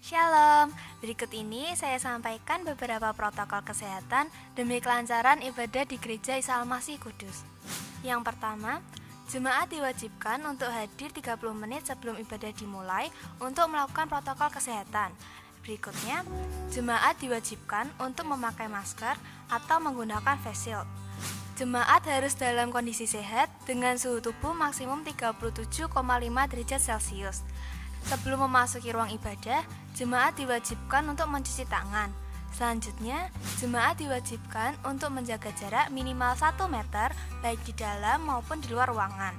Shalom, berikut ini saya sampaikan beberapa protokol kesehatan demi kelancaran ibadah di Gereja Isa Al-Masih Kudus. Yang pertama, jemaat diwajibkan untuk hadir 30 menit sebelum ibadah dimulai untuk melakukan protokol kesehatan. Berikutnya, jemaat diwajibkan untuk memakai masker atau menggunakan face shield. Jemaat harus dalam kondisi sehat dengan suhu tubuh maksimum 37,5 derajat Celcius. Sebelum memasuki ruang ibadah, jemaat diwajibkan untuk mencuci tangan. Selanjutnya, jemaat diwajibkan untuk menjaga jarak minimal 1 meter baik di dalam maupun di luar ruangan.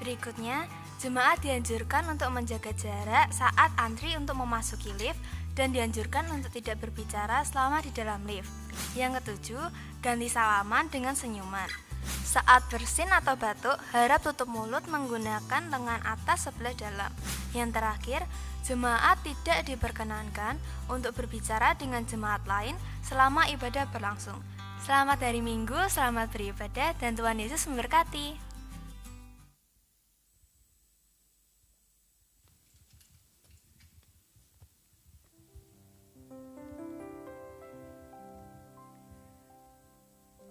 Berikutnya, jemaat dianjurkan untuk menjaga jarak saat antri untuk memasuki lift dan dianjurkan untuk tidak berbicara selama di dalam lift. Yang ketujuh, ganti salaman dengan senyuman. Saat bersin atau batuk, harap tutup mulut menggunakan lengan atas sebelah dalam. Yang terakhir, jemaat tidak diperkenankan untuk berbicara dengan jemaat lain selama ibadah berlangsung. Selamat hari Minggu, selamat beribadah, dan Tuhan Yesus memberkati.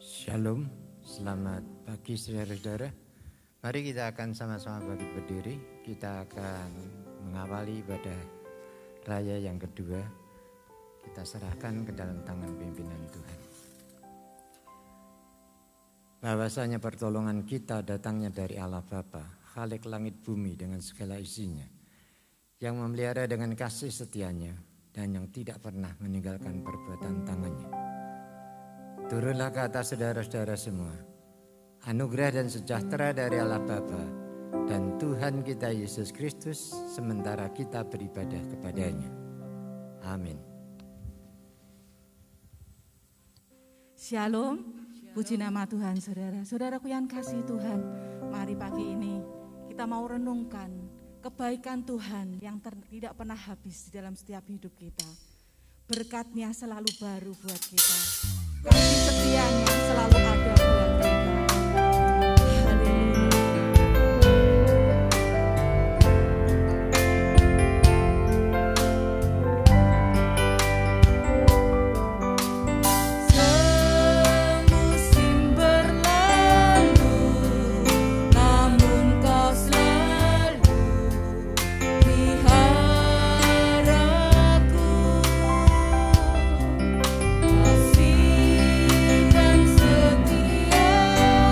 Shalom, selamat pagi saudara-saudara. Mari kita akan sama-sama bangkit berdiri. Kita akan mengawali ibadah raya yang kedua. Kita serahkan ke dalam tangan pimpinan Tuhan. Bahwasanya pertolongan kita datangnya dari Allah Bapa, Khalik langit bumi dengan segala isinya, yang memelihara dengan kasih setianya dan yang tidak pernah meninggalkan perbuatan tangannya. Turunlah ke atas saudara-saudara semua. Anugerah dan sejahtera dari Allah Bapa dan Tuhan kita Yesus Kristus sementara kita beribadah kepadanya. Amin. Shalom, puji nama Tuhan saudara. Saudaraku yang kasih Tuhan, mari pagi ini kita mau renungkan kebaikan Tuhan yang tidak pernah habis di dalam setiap hidup kita. Berkat-Nya selalu baru buat kita. Kasih setianya selalu ada buat kita. Kasih dan setia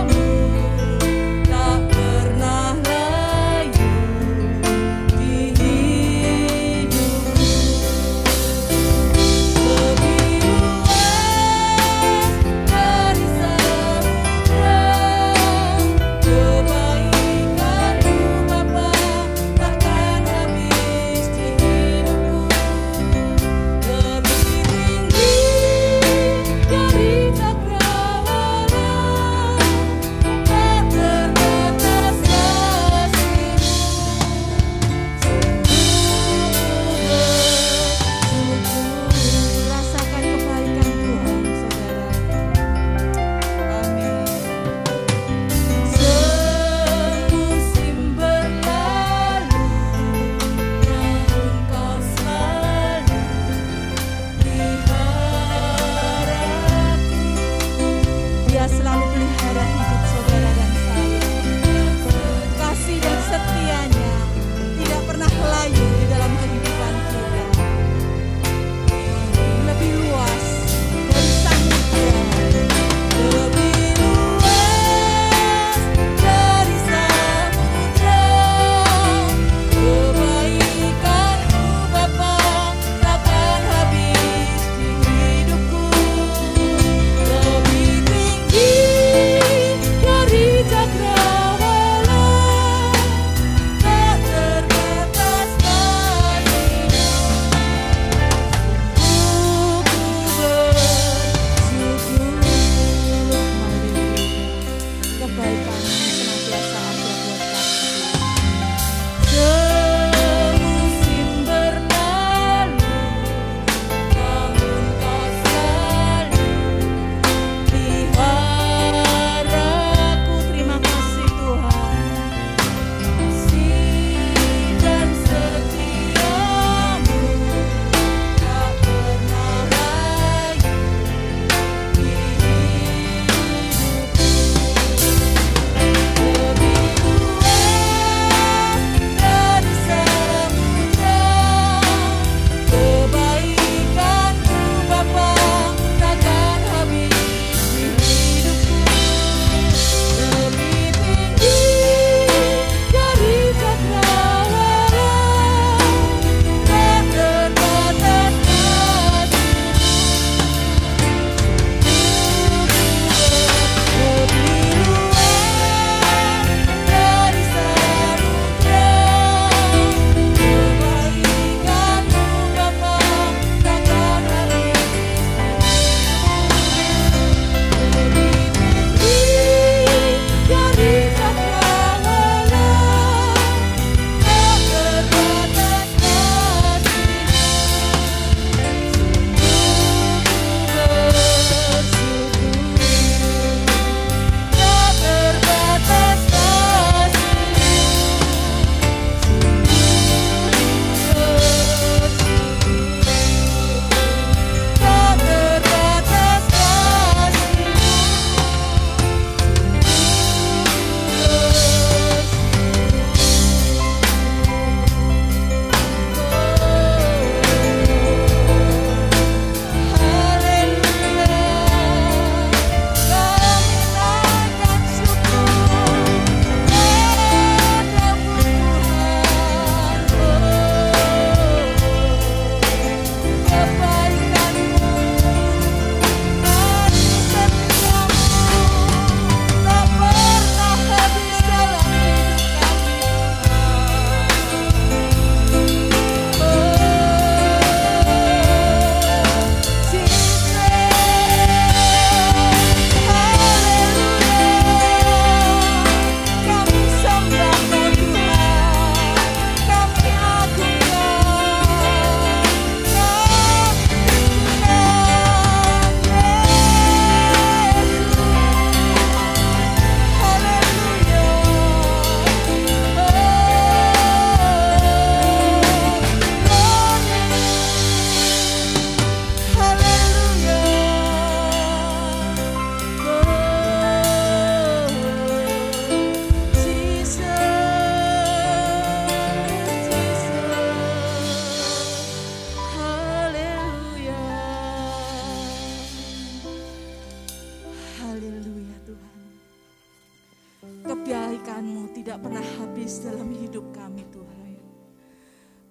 habis dalam hidup kami Tuhan.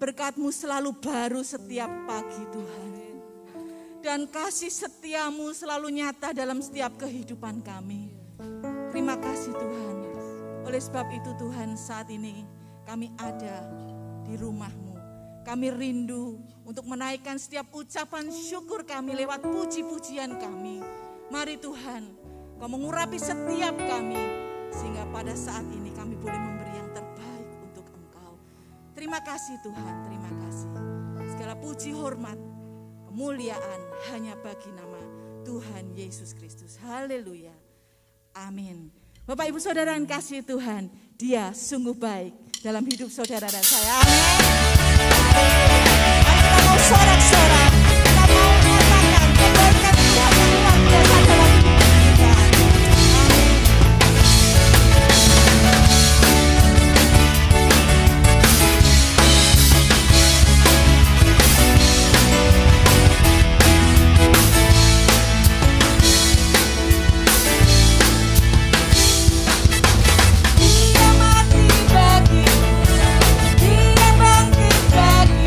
Berkat-Mu selalu baru setiap pagi Tuhan. Dan kasih setia-Mu selalu nyata dalam setiap kehidupan kami. Terima kasih Tuhan. Oleh sebab itu Tuhan, saat ini kami ada di rumah-Mu. Kami rindu untuk menaikkan setiap ucapan syukur kami lewat puji-pujian kami. Mari Tuhan, Kau mengurapi setiap kami, sehingga pada saat ini kami boleh memberi yang terbaik untuk Engkau. Terima kasih Tuhan, terima kasih. Segala puji, hormat, kemuliaan hanya bagi nama Tuhan Yesus Kristus. Haleluya. Amin. Bapak Ibu Saudara yang kasih Tuhan, Dia sungguh baik dalam hidup saudara dan saya. Amin. Kita mau sorak-sorak, kita mau mengatakan kebaikan Tuhan yang luar biasa dalam hidup kita. Amin. Dia mati bagiku, Dia bangkit bagiku.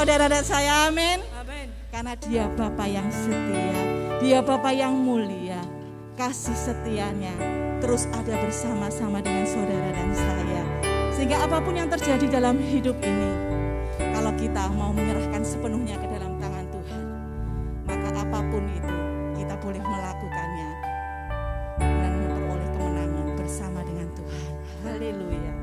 saudara dan saya, amin. Karena Dia Bapa yang setia, Dia Bapa yang mulia, kasih setianya terus ada bersama-sama dengan saudara dan saya. Sehingga apapun yang terjadi dalam hidup ini, kalau kita mau menyerahkan sepenuhnya ke dalam tangan Tuhan, maka apapun itu kita boleh melakukannya dan memperoleh kemenangan bersama dengan Tuhan. Haleluya.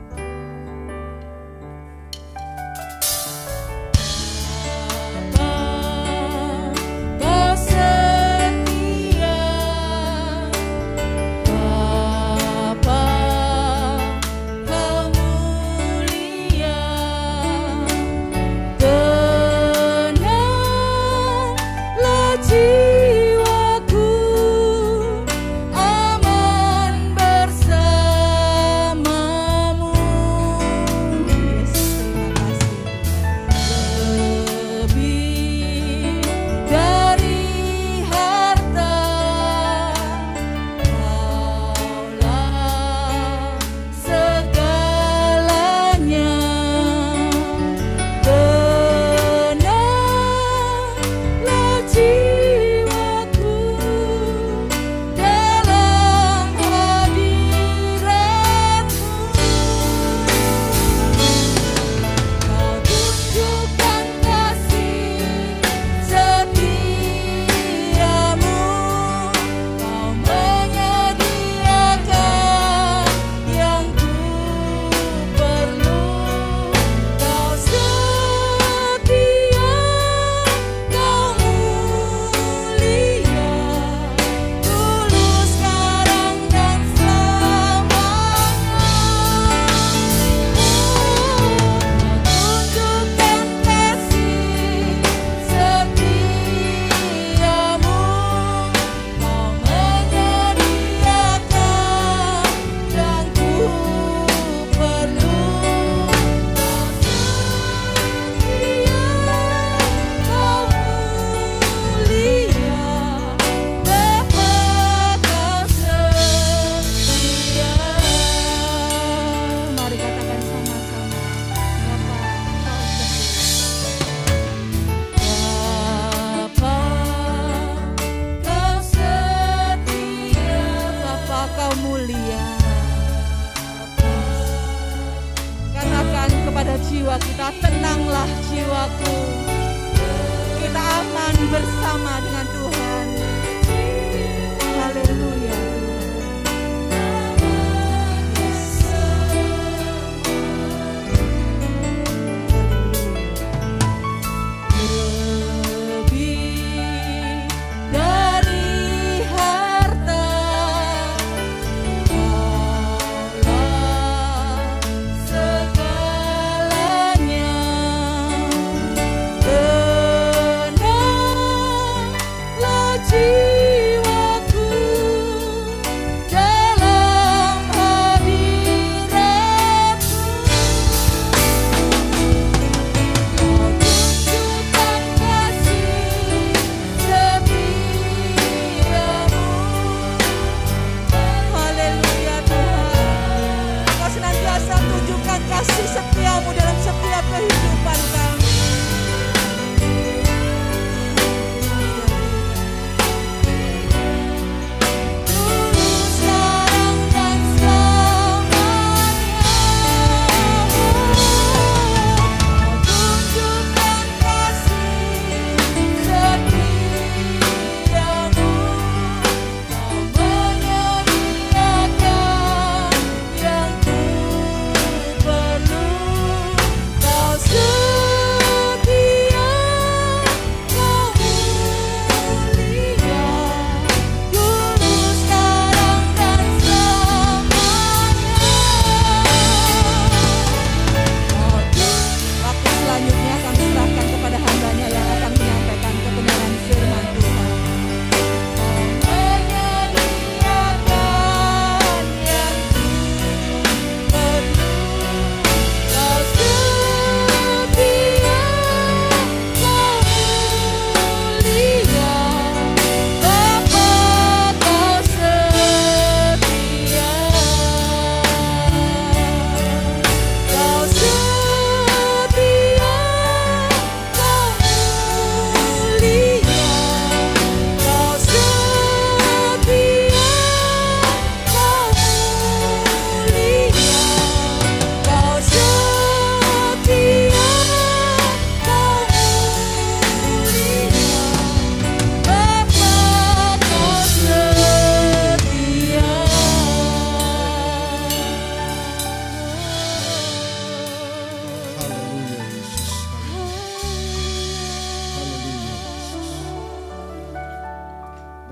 bersama dengan Tuhan. Haleluya.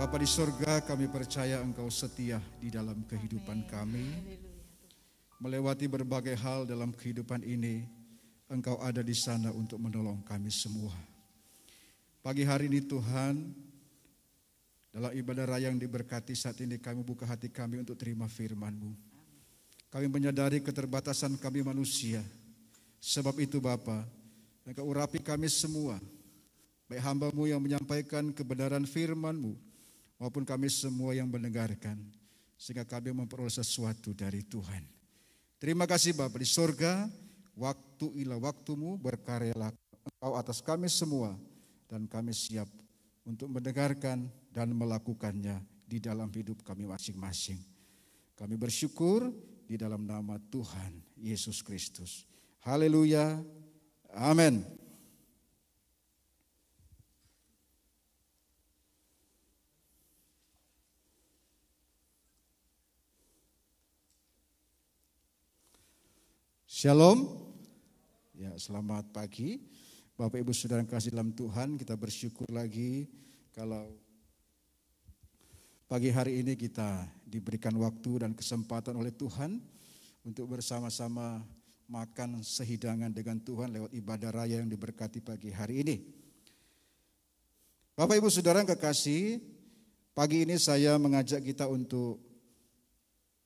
Bapa di sorga, kami percaya Engkau setia di dalam kehidupan kami. Melewati berbagai hal dalam kehidupan ini, Engkau ada di sana untuk menolong kami semua. Pagi hari ini Tuhan, dalam ibadah raya yang diberkati saat ini kami buka hati kami untuk terima firman-Mu. Kami menyadari keterbatasan kami manusia. Sebab itu Bapa, Engkau urapi kami semua, baik hamba-Mu yang menyampaikan kebenaran firman-Mu, maupun kami semua yang mendengarkan, sehingga kami memperoleh sesuatu dari Tuhan. Terima kasih Bapa di sorga, waktu ila waktu-Mu berkaryalah Engkau atas kami semua, dan kami siap untuk mendengarkan dan melakukannya di dalam hidup kami masing-masing. Kami bersyukur di dalam nama Tuhan Yesus Kristus. Haleluya, amin. Shalom, ya selamat pagi Bapak Ibu Saudara yang kasih dalam Tuhan. Kita bersyukur lagi kalau pagi hari ini kita diberikan waktu dan kesempatan oleh Tuhan untuk bersama-sama makan sehidangan dengan Tuhan lewat ibadah raya yang diberkati pagi hari ini. Bapak Ibu Saudara yang kekasih, pagi ini saya mengajak kita untuk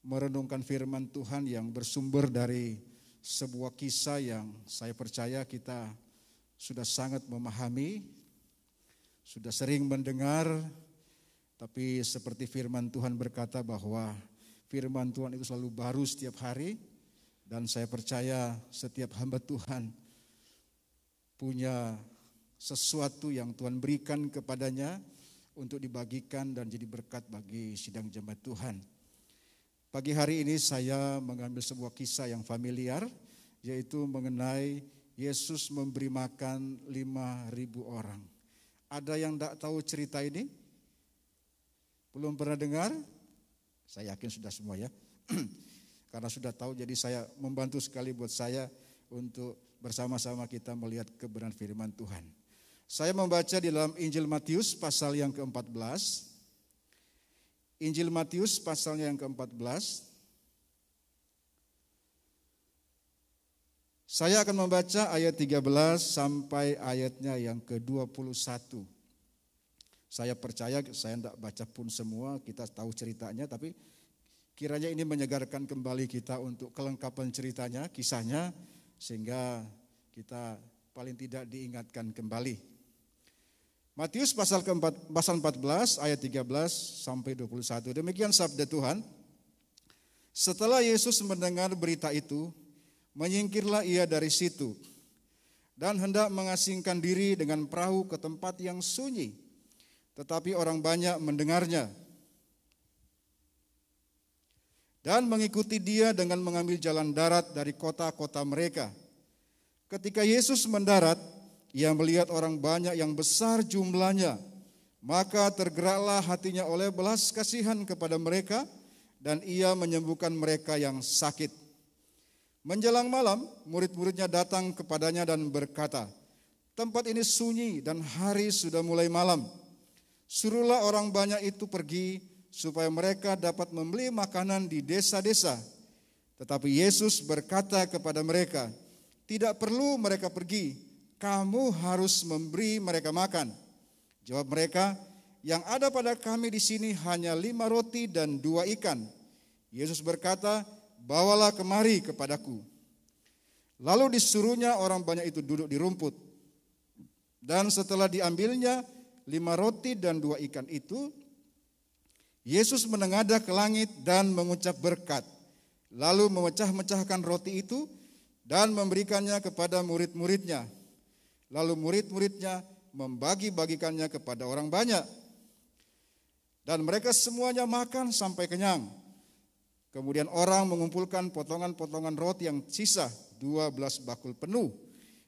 merenungkan firman Tuhan yang bersumber dari sebuah kisah yang saya percaya kita sudah sangat memahami, sudah sering mendengar, tapi seperti firman Tuhan berkata bahwa firman Tuhan itu selalu baru setiap hari, dan saya percaya setiap hamba Tuhan punya sesuatu yang Tuhan berikan kepadanya untuk dibagikan dan jadi berkat bagi sidang jemaat Tuhan. Pagi hari ini saya mengambil sebuah kisah yang familiar, yaitu mengenai Yesus memberi makan 5.000 orang. Ada yang tidak tahu cerita ini? Belum pernah dengar? Saya yakin sudah semua ya. Karena sudah tahu, jadi saya membantu sekali buat saya untuk bersama-sama kita melihat kebenaran firman Tuhan. Saya membaca di dalam Injil Matius pasal yang ke-14. Injil Matius pasalnya yang ke-14. Saya akan membaca ayat 13 sampai ayatnya yang ke-21. Saya percaya, saya tidak baca pun semua, kita tahu ceritanya, tapi kiranya ini menyegarkan kembali kita untuk kelengkapan ceritanya, kisahnya, sehingga kita paling tidak diingatkan kembali. Matius pasal 14 ayat 13 sampai 21. Demikian sabda Tuhan. Setelah Yesus mendengar berita itu, menyingkirlah ia dari situ dan hendak mengasingkan diri dengan perahu ke tempat yang sunyi. Tetapi orang banyak mendengarnya dan mengikuti dia dengan mengambil jalan darat dari kota-kota mereka. Ketika Yesus mendarat, ia melihat orang banyak yang besar jumlahnya, maka tergeraklah hatinya oleh belas kasihan kepada mereka, dan ia menyembuhkan mereka yang sakit. Menjelang malam, murid-muridnya datang kepadanya dan berkata, tempat ini sunyi dan hari sudah mulai malam. Suruhlah orang banyak itu pergi, supaya mereka dapat membeli makanan di desa-desa. Tetapi Yesus berkata kepada mereka, tidak perlu mereka pergi, kamu harus memberi mereka makan. Jawab mereka, yang ada pada kami di sini hanya 5 roti dan 2 ikan. Yesus berkata, bawalah kemari kepadaku. Lalu disuruhnya orang banyak itu duduk di rumput. Dan setelah diambilnya 5 roti dan 2 ikan itu, Yesus menengadah ke langit dan mengucap berkat. Lalu memecah-mecahkan roti itu dan memberikannya kepada murid-muridnya. Lalu murid-muridnya membagi-bagikannya kepada orang banyak. Dan mereka semuanya makan sampai kenyang. Kemudian orang mengumpulkan potongan-potongan roti yang sisa 12 bakul penuh.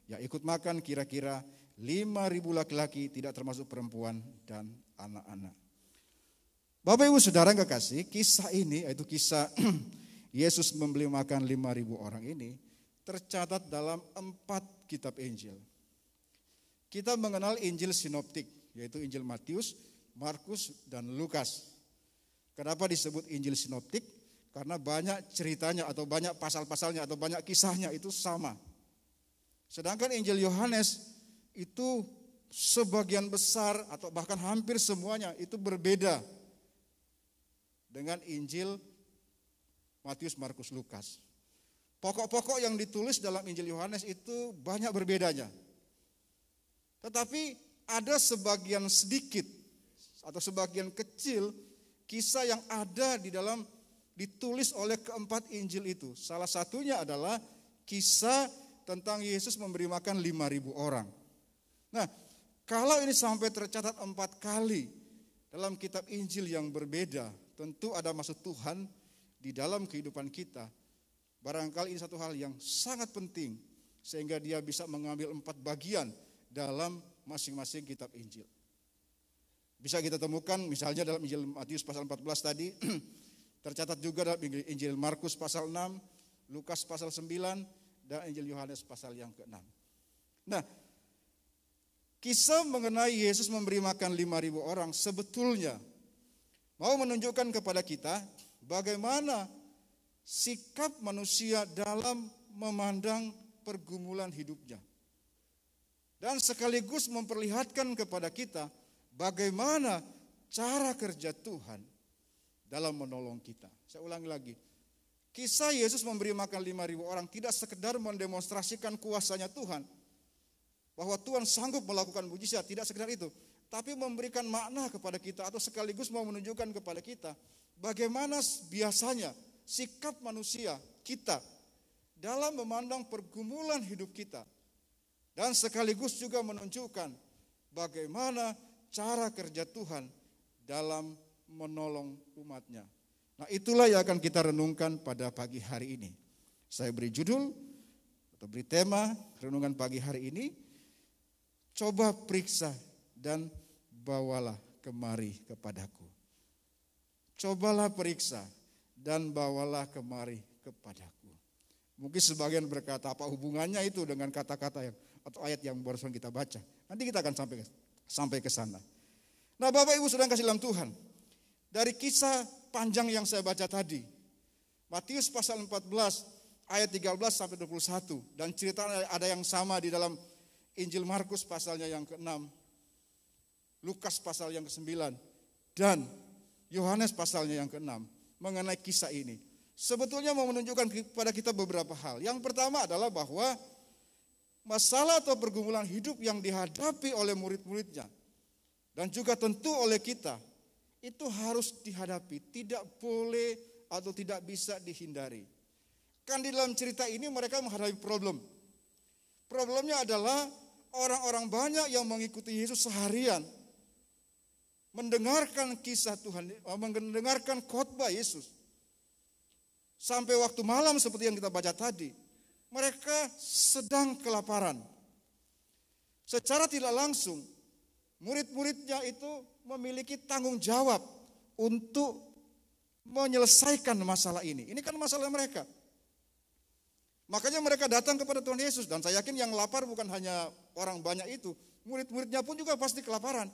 Yang ikut makan kira-kira 5.000 laki-laki, tidak termasuk perempuan dan anak-anak. Bapak Ibu Saudara yang kekasih, kisah ini, yaitu kisah Yesus memberi makan 5.000 orang ini, tercatat dalam 4 kitab Injil. Kita mengenal Injil sinoptik, yaitu Injil Matius, Markus, dan Lukas. Kenapa disebut Injil sinoptik? Karena banyak ceritanya atau banyak pasal-pasalnya atau banyak kisahnya itu sama. Sedangkan Injil Yohanes itu sebagian besar atau bahkan hampir semuanya itu berbeda dengan Injil Matius, Markus, Lukas. Pokok-pokok yang ditulis dalam Injil Yohanes itu banyak berbedanya. Tetapi ada sebagian sedikit atau sebagian kecil kisah yang ada di dalam ditulis oleh keempat Injil itu. Salah satunya adalah kisah tentang Yesus memberi makan 5.000 orang. Nah, kalau ini sampai tercatat 4 kali dalam kitab Injil yang berbeda, tentu ada maksud Tuhan di dalam kehidupan kita. Barangkali ini satu hal yang sangat penting, sehingga dia bisa mengambil 4 bagian dalam masing-masing kitab Injil. Bisa kita temukan misalnya dalam Injil Matius pasal 14 tadi, tercatat juga dalam Injil Markus pasal 6, Lukas pasal 9, dan Injil Yohanes pasal yang ke-6. Nah, kisah mengenai Yesus memberi makan 5.000 orang sebetulnya mau menunjukkan kepada kita bagaimana sikap manusia dalam memandang pergumulan hidupnya. Dan sekaligus memperlihatkan kepada kita bagaimana cara kerja Tuhan dalam menolong kita. Saya ulangi lagi. Kisah Yesus memberi makan 5.000 orang tidak sekedar mendemonstrasikan kuasanya Tuhan, bahwa Tuhan sanggup melakukan mujizat, tidak sekedar itu, tapi memberikan makna kepada kita atau sekaligus mau menunjukkan kepada kita bagaimana biasanya sikap manusia kita dalam memandang pergumulan hidup kita, dan sekaligus juga menunjukkan bagaimana cara kerja Tuhan dalam menolong umatnya. Nah, itulah yang akan kita renungkan pada pagi hari ini. Saya beri judul atau beri tema renungan pagi hari ini, coba periksa dan bawalah kemari kepadaku. Cobalah periksa dan bawalah kemari kepadaku. Mungkin sebagian berkata, apa hubungannya itu dengan kata-kata yang atau ayat yang barusan kita baca? Nanti kita akan sampai ke sana. Nah, Bapak Ibu Saudara kasih dalam Tuhan, dari kisah panjang yang saya baca tadi, Matius pasal 14 ayat 13 sampai 21, dan cerita ada yang sama di dalam Injil Markus pasalnya yang ke-6, Lukas pasal yang ke-9, dan Yohanes pasalnya yang ke-6 mengenai kisah ini. Sebetulnya mau menunjukkan kepada kita beberapa hal. Yang pertama adalah bahwa masalah atau pergumulan hidup yang dihadapi oleh murid-muridnya dan juga tentu oleh kita, itu harus dihadapi, tidak boleh atau tidak bisa dihindari. Kan di dalam cerita ini mereka menghadapi problem. Problemnya adalah orang-orang banyak yang mengikuti Yesus seharian, mendengarkan kisah Tuhan, mendengarkan khotbah Yesus. Sampai waktu malam seperti yang kita baca tadi, mereka sedang kelaparan. Secara tidak langsung, murid-muridnya itu memiliki tanggung jawab untuk menyelesaikan masalah ini. Ini kan masalah mereka. Makanya mereka datang kepada Tuhan Yesus, dan saya yakin yang lapar bukan hanya orang banyak itu, murid-muridnya pun juga pasti kelaparan.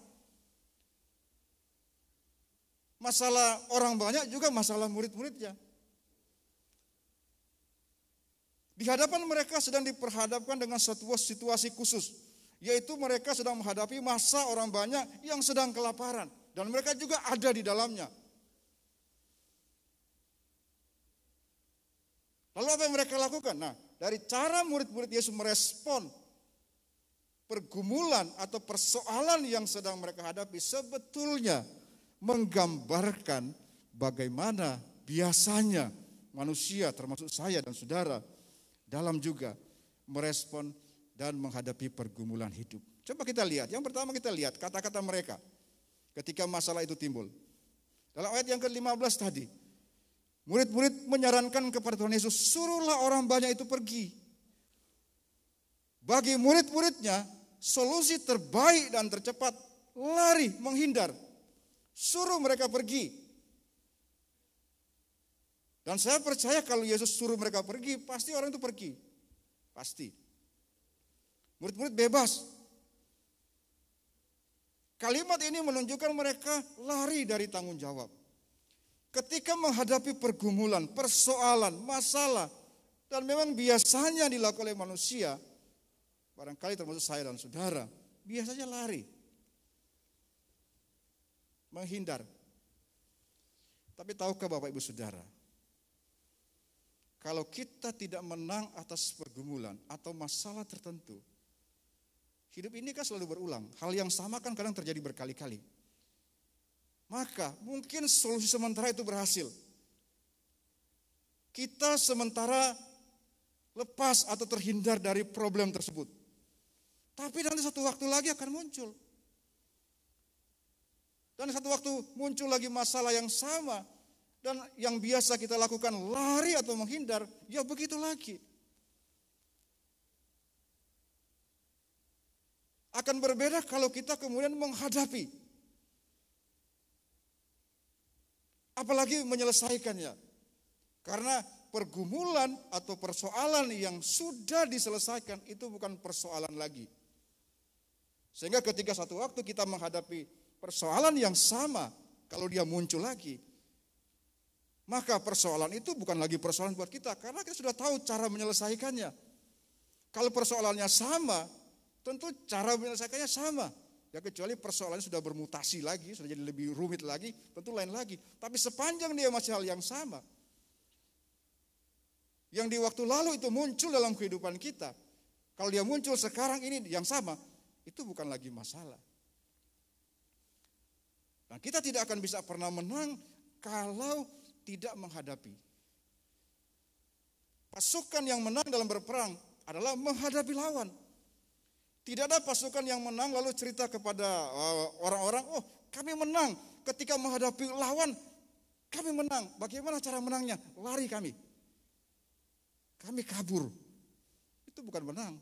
Masalah orang banyak juga masalah murid-muridnya. Di hadapan mereka sedang diperhadapkan dengan sebuah situasi khusus, yaitu mereka sedang menghadapi masa orang banyak yang sedang kelaparan, dan mereka juga ada di dalamnya. Lalu apa yang mereka lakukan? Nah, dari cara murid-murid Yesus merespon pergumulan atau persoalan yang sedang mereka hadapi, sebetulnya menggambarkan bagaimana biasanya manusia, termasuk saya dan saudara, dalam juga merespon dan menghadapi pergumulan hidup. Coba kita lihat, yang pertama kita lihat kata-kata mereka ketika masalah itu timbul. Dalam ayat yang ke-15 tadi, murid-murid menyarankan kepada Tuhan Yesus, suruhlah orang banyak itu pergi. Bagi murid-muridnya, solusi terbaik dan tercepat, lari, menghindar. Suruh mereka pergi. Dan saya percaya kalau Yesus suruh mereka pergi, pasti orang itu pergi. Pasti. Murid-murid bebas. Kalimat ini menunjukkan mereka lari dari tanggung jawab. Ketika menghadapi pergumulan, persoalan, masalah, dan memang biasanya dilakukan oleh manusia, barangkali termasuk saya dan saudara, biasanya lari. Menghindar. Tapi tahukah Bapak Ibu Saudara, kalau kita tidak menang atas pergumulan atau masalah tertentu, hidup ini kan selalu berulang. Hal yang sama kan kadang terjadi berkali-kali. Maka mungkin solusi sementara itu berhasil. Kita sementara lepas atau terhindar dari problem tersebut. Tapi nanti satu waktu lagi akan muncul. Dan satu waktu muncul lagi masalah yang sama. Dan yang biasa kita lakukan lari atau menghindar, ya begitu lagi. Akan berbeda kalau kita kemudian menghadapi. Apalagi menyelesaikannya. Karena pergumulan atau persoalan yang sudah diselesaikan itu bukan persoalan lagi. Sehingga ketika satu waktu kita menghadapi persoalan yang sama, kalau dia muncul lagi, maka persoalan itu bukan lagi persoalan buat kita, karena kita sudah tahu cara menyelesaikannya. Kalau persoalannya sama, tentu cara menyelesaikannya sama. Ya kecuali persoalannya sudah bermutasi lagi, sudah jadi lebih rumit lagi, tentu lain lagi. Tapi sepanjang dia masih hal yang sama, yang di waktu lalu itu muncul dalam kehidupan kita, kalau dia muncul sekarang ini yang sama, itu bukan lagi masalah. Nah, kita tidak akan bisa pernah menang kalau tidak menghadapi. Pasukan yang menang dalam berperang adalah menghadapi lawan. Tidak ada pasukan yang menang lalu cerita kepada orang-orang, oh kami menang ketika menghadapi lawan, kami menang. Bagaimana cara menangnya? Lari kami. Kami kabur. Itu bukan menang.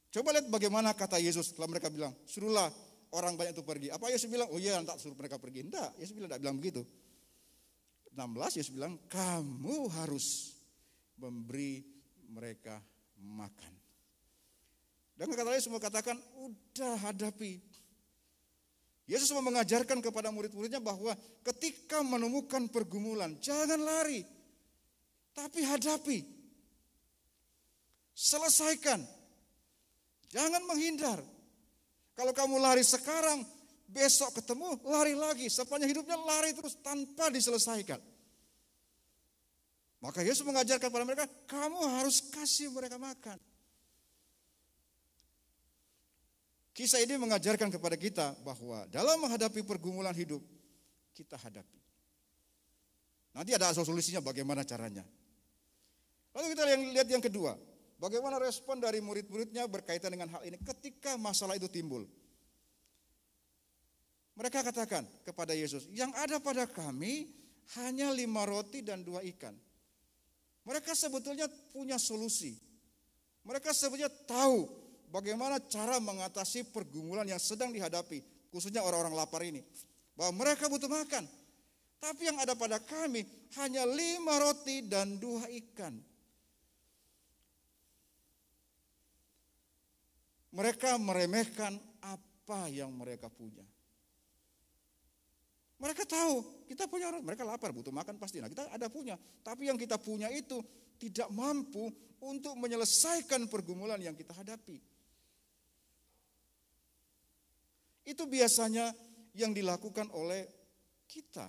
Coba lihat bagaimana kata Yesus setelah mereka bilang, suruhlah orang banyak itu pergi. Apa Yesus bilang? Oh iya, tak suruh mereka pergi. Enggak, Yesus tidak bilang begitu. 16 Yesus bilang, kamu harus memberi mereka makan. Dan kata Yesus semua katakan, udah hadapi. Yesus mau mengajarkan kepada murid-muridnya bahwa ketika menemukan pergumulan, jangan lari, tapi hadapi. Selesaikan. Jangan menghindar. Kalau kamu lari sekarang, besok ketemu, lari lagi. Sepanjang hidupnya lari terus tanpa diselesaikan. Maka Yesus mengajarkan kepada mereka, kamu harus kasih mereka makan. Kisah ini mengajarkan kepada kita bahwa dalam menghadapi pergumulan hidup, kita hadapi. Nanti ada solusinya bagaimana caranya. Lalu kita lihat yang kedua. Bagaimana respon dari murid-muridnya berkaitan dengan hal ini ketika masalah itu timbul. Mereka katakan kepada Yesus, yang ada pada kami hanya 5 roti dan 2 ikan. Mereka sebetulnya punya solusi. Mereka sebetulnya tahu bagaimana cara mengatasi pergumulan yang sedang dihadapi. Khususnya orang-orang lapar ini. Bahwa mereka butuh makan. Tapi yang ada pada kami hanya 5 roti dan 2 ikan. Mereka meremehkan apa yang mereka punya. Mereka tahu kita punya orang, mereka lapar butuh makan pasti. Nah, kita ada punya, tapi yang kita punya itu tidak mampu untuk menyelesaikan pergumulan yang kita hadapi. Itu biasanya yang dilakukan oleh kita.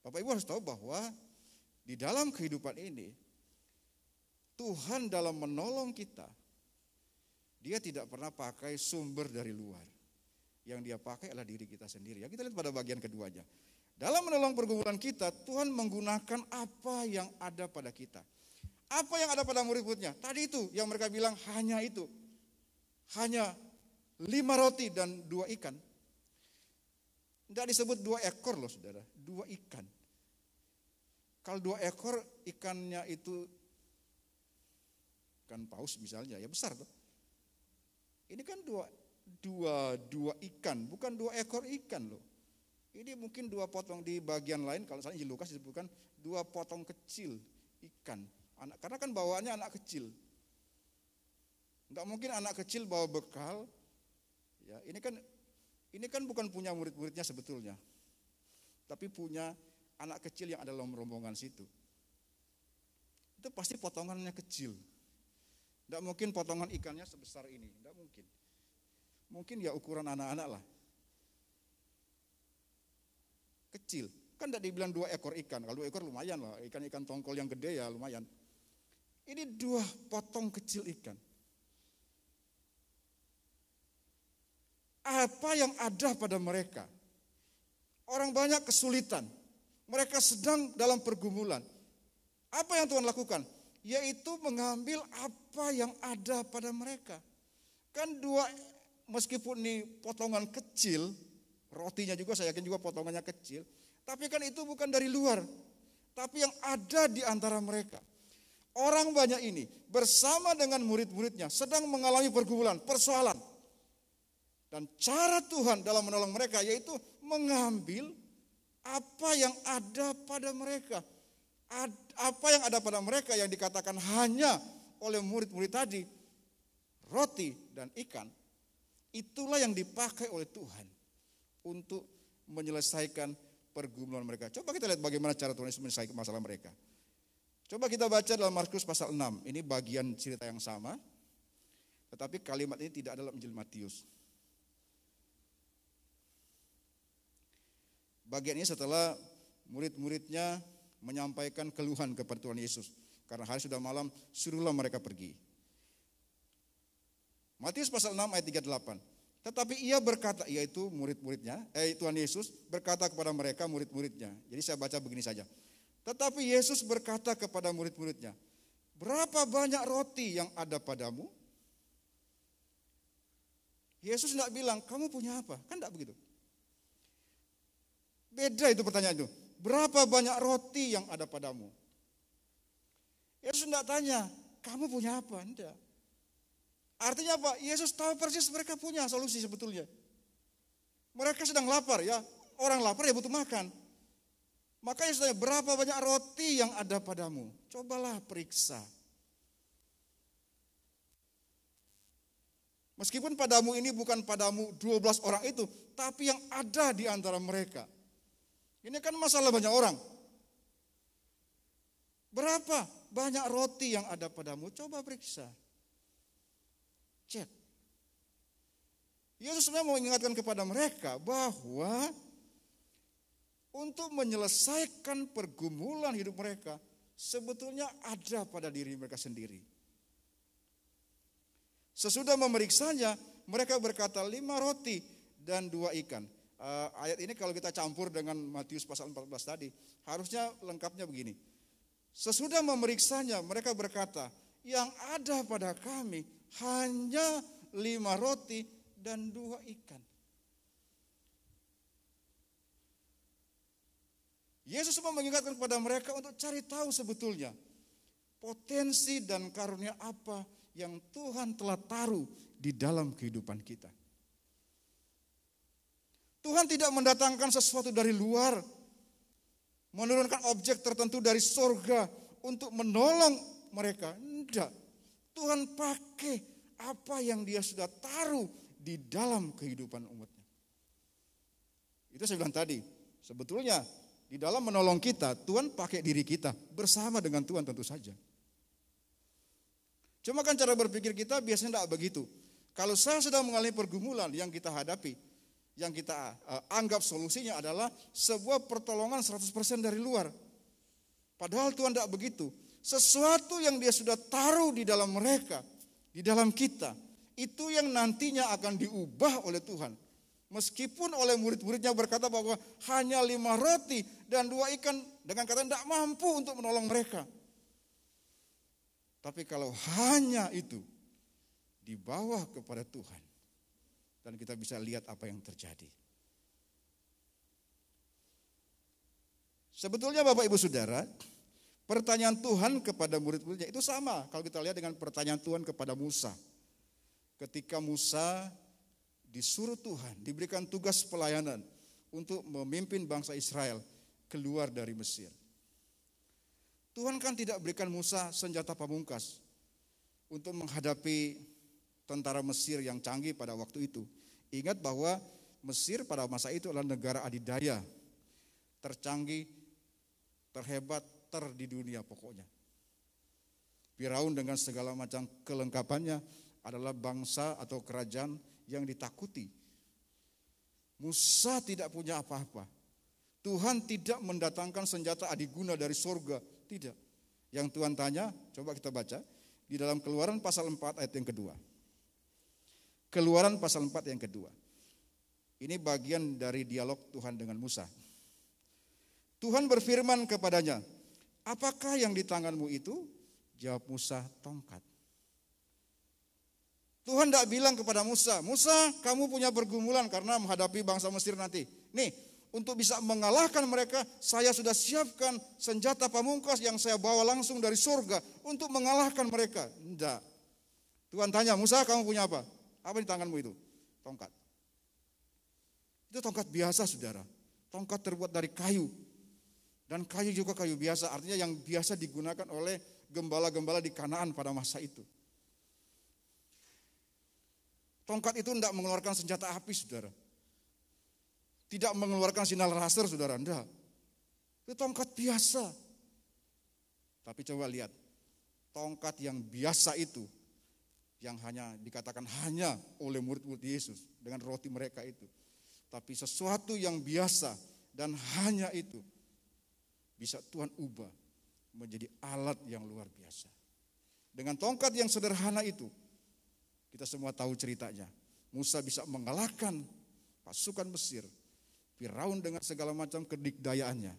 Bapak Ibu harus tahu bahwa di dalam kehidupan ini Tuhan dalam menolong kita, Dia tidak pernah pakai sumber dari luar. Yang Dia pakai adalah diri kita sendiri. Ya, kita lihat pada bagian keduanya. Dalam menolong pergumulan kita, Tuhan menggunakan apa yang ada pada kita. Apa yang ada pada murid-muridnya? Tadi itu yang mereka bilang hanya itu. Hanya 5 roti dan 2 ikan. Tidak disebut 2 ekor loh saudara. 2 ikan. Kalau 2 ekor ikannya itu ikan paus misalnya, ya besar tuh. Ini kan dua ikan, bukan 2 ekor ikan loh. Ini mungkin 2 potong di bagian lain, kalau misalnya Lukas disebutkan 2 potong kecil ikan. Karena kan bawaannya anak kecil. Enggak mungkin anak kecil bawa bekal. Ya, ini kan bukan punya murid-muridnya sebetulnya. Tapi punya anak kecil yang ada dalam rombongan situ. Itu pasti potongannya kecil. Tidak mungkin potongan ikannya sebesar ini, tidak mungkin. Mungkin ya ukuran anak-anak lah. Kecil, kan tidak dibilang 2 ekor ikan, kalau 2 ekor lumayan lah, ikan-ikan tongkol yang gede ya lumayan. Ini 2 potong kecil ikan. Apa yang ada pada mereka? Orang banyak kesulitan, mereka sedang dalam pergumulan. Apa yang Tuhan lakukan? Yaitu mengambil apa yang ada pada mereka. Kan 2, meskipun ini potongan kecil, rotinya juga saya yakin juga potongannya kecil, tapi kan itu bukan dari luar, tapi yang ada di antara mereka. Orang banyak ini bersama dengan murid-muridnya sedang mengalami pergumulan, persoalan. Dan cara Tuhan dalam menolong mereka yaitu mengambil apa yang ada pada mereka. Apa yang ada pada mereka yang dikatakan hanya oleh murid-murid tadi, roti dan ikan, itulah yang dipakai oleh Tuhan untuk menyelesaikan pergumulan mereka. Coba kita lihat bagaimana cara Tuhan Yesus menyelesaikan masalah mereka. Coba kita baca dalam Markus pasal 6, ini bagian cerita yang sama, tetapi kalimat ini tidak ada dalam Injil Matius. Bagian ini setelah murid-muridnya menyampaikan keluhan kepada Tuhan Yesus. Karena hari sudah malam, suruhlah mereka pergi. Matius pasal 6 ayat 38. Tetapi ia berkata, yaitu murid-muridnya, Tuhan Yesus berkata kepada mereka murid-muridnya. Jadi saya baca begini saja. Tetapi Yesus berkata kepada murid-muridnya, berapa banyak roti yang ada padamu? Yesus tidak bilang, kamu punya apa? Kan tidak begitu. Beda itu pertanyaan itu. Berapa banyak roti yang ada padamu? Yesus tidak tanya, kamu punya apa? Tidak. Artinya apa? Yesus tahu persis mereka punya solusi sebetulnya. Mereka sedang lapar ya, orang lapar ya butuh makan. Maka Yesus tanya, berapa banyak roti yang ada padamu? Cobalah periksa. Meskipun padamu ini bukan padamu 12 orang itu, tapi yang ada di antara mereka. Ini kan masalah banyak orang. Berapa banyak roti yang ada padamu? Coba periksa. Cek. Yesus sebenarnya mau mengingatkan kepada mereka bahwa untuk menyelesaikan pergumulan hidup mereka sebetulnya ada pada diri mereka sendiri. Sesudah memeriksanya, mereka berkata 5 roti dan 2 ikan. Ayat ini kalau kita campur dengan Matius pasal 14 tadi, harusnya lengkapnya begini. Sesudah memeriksanya, mereka berkata, yang ada pada kami hanya 5 roti dan 2 ikan. Yesus mau mengingatkan kepada mereka untuk cari tahu sebetulnya potensi dan karunia apa yang Tuhan telah taruh di dalam kehidupan kita. Tuhan tidak mendatangkan sesuatu dari luar, menurunkan objek tertentu dari sorga untuk menolong mereka. Tidak. Tuhan pakai apa yang dia sudah taruh di dalam kehidupan umatnya. Itu saya bilang tadi, sebetulnya di dalam menolong kita, Tuhan pakai diri kita bersama dengan Tuhan tentu saja. Cuma kan cara berpikir kita biasanya tidak begitu. Kalau saya sedang mengalami pergumulan yang kita hadapi, yang kita anggap solusinya adalah sebuah pertolongan 100% dari luar. Padahal Tuhan tidak begitu. Sesuatu yang dia sudah taruh di dalam mereka, di dalam kita, itu yang nantinya akan diubah oleh Tuhan. Meskipun oleh murid-muridnya berkata bahwa hanya 5 roti dan 2 ikan dengan kata tidak mampu untuk menolong mereka. Tapi kalau hanya itu dibawa kepada Tuhan dan kita bisa lihat apa yang terjadi. Sebetulnya Bapak Ibu Saudara, pertanyaan Tuhan kepada murid-muridnya itu sama kalau kita lihat dengan pertanyaan Tuhan kepada Musa. Ketika Musa disuruh Tuhan, diberikan tugas pelayanan untuk memimpin bangsa Israel keluar dari Mesir. Tuhan kan tidak berikan Musa senjata pamungkas untuk menghadapi tentara Mesir yang canggih pada waktu itu. Ingat bahwa Mesir pada masa itu adalah negara adidaya, tercanggih, terhebat, di dunia pokoknya. Firaun dengan segala macam kelengkapannya adalah bangsa atau kerajaan yang ditakuti. Musa tidak punya apa-apa. Tuhan tidak mendatangkan senjata adiguna dari surga, tidak. Yang Tuhan tanya, coba kita baca di dalam Keluaran pasal 4 ayat yang kedua. Keluaran pasal 4 yang kedua. Ini bagian dari dialog Tuhan dengan Musa. Tuhan berfirman kepadanya, apakah yang di tanganmu itu? Jawab Musa, tongkat. Tuhan tidak bilang kepada Musa, Musa kamu punya pergumulan karena menghadapi bangsa Mesir nanti. Nih, untuk bisa mengalahkan mereka, saya sudah siapkan senjata pamungkas yang saya bawa langsung dari surga untuk mengalahkan mereka. Tidak. Tuhan tanya, Musa kamu punya apa? Apa di tanganmu itu? Tongkat. Itu tongkat biasa saudara. Tongkat terbuat dari kayu. Dan kayu juga kayu biasa, artinya yang biasa digunakan oleh gembala-gembala di Kanaan pada masa itu. Tongkat itu tidak mengeluarkan senjata api saudara. Tidak mengeluarkan sinar laser saudara, enggak. Itu tongkat biasa. Tapi coba lihat, tongkat yang biasa itu, yang hanya dikatakan hanya oleh murid-murid Yesus dengan roti mereka itu. Tapi sesuatu yang biasa dan hanya itu bisa Tuhan ubah menjadi alat yang luar biasa. Dengan tongkat yang sederhana itu, kita semua tahu ceritanya. Musa bisa mengalahkan pasukan Mesir, Firaun dengan segala macam kedikdayaannya,